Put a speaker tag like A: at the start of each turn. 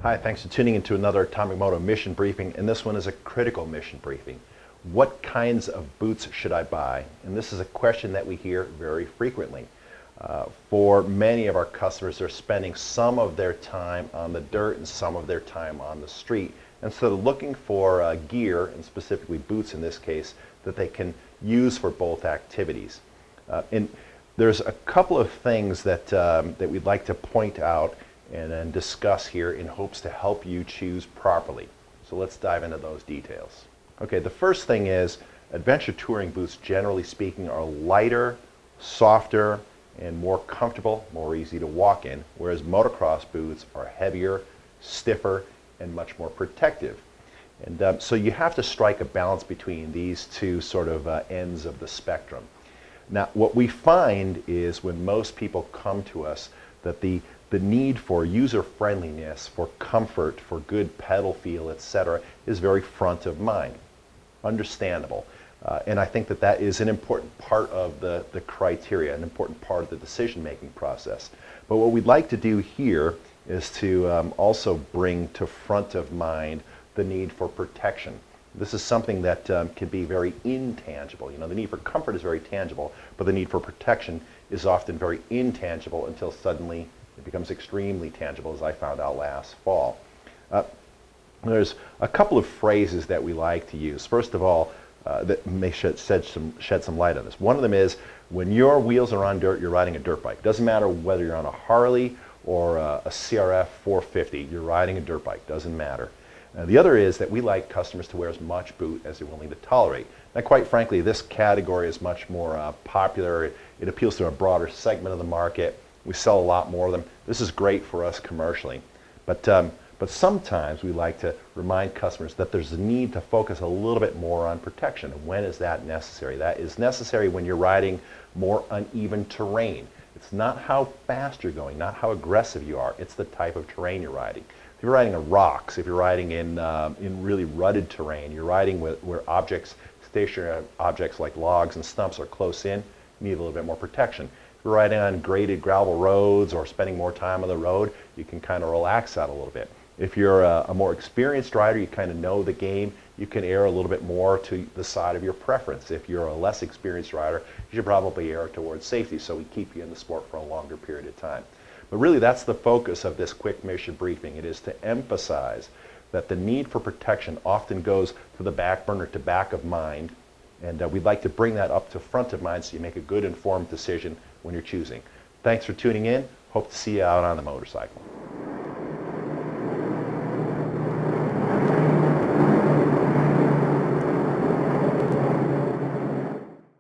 A: Hi, thanks for tuning into another Atomic-Moto mission briefing, and this one is a critical mission briefing. What kinds of boots should I buy? And this is a question that we hear very frequently. For many of our customers, they're spending some of their time on the dirt and some of their time on the street, and so they're looking for gear, and specifically boots in this case, that they can use for both activities. And there's a couple of things that we'd like to point out and then discuss here in hopes to help you choose properly. So let's dive into those details. Okay, the first thing is adventure touring boots, generally speaking, are lighter, softer, and more comfortable, more easy to walk in, whereas motocross boots are heavier, stiffer, and much more protective. And so you have to strike a balance between these two sort of ends of the spectrum. Now, what we find is when most people come to us that the need for user-friendliness, for comfort, for good pedal feel, etc., is very front of mind. Understandable. And I think that that is an important part of the criteria, an important part of the decision-making process. But what we'd like to do here is to also bring to front of mind the need for protection. This is something that can be very intangible. You know, the need for comfort is very tangible, but the need for protection is often very intangible until suddenly it becomes extremely tangible, as I found out last fall. There's a couple of phrases that we like to use. First of all, that may shed some light on this. One of them is, when your wheels are on dirt, you're riding a dirt bike. Doesn't matter whether you're on a Harley or a CRF 450, you're riding a dirt bike. Doesn't matter. The other is that we like customers to wear as much boot as they're willing to tolerate. Now, quite frankly, this category is much more popular. It appeals to a broader segment of the market. We sell a lot more of them. This is great for us commercially. But sometimes we like to remind customers that there's a need to focus a little bit more on protection. And when is that necessary? That is necessary when you're riding more uneven terrain. It's not how fast you're going, not how aggressive you are. It's the type of terrain you're riding. If you're riding on rocks, if you're riding in really rutted terrain, you're riding where stationary objects like logs and stumps are close in, you need a little bit more protection. If you're riding on graded gravel roads or spending more time on the road, you can kind of relax out a little bit. If you're a more experienced rider, you kind of know the game, you can err a little bit more to the side of your preference. If you're a less experienced rider, you should probably err towards safety, so we keep you in the sport for a longer period of time. But really, that's the focus of this quick mission briefing. It is to emphasize that the need for protection often goes to the back burner, to back of mind, and we'd like to bring that up to front of mind so you make a good informed decision when you're choosing. Thanks for tuning in. Hope to see you out on the motorcycle.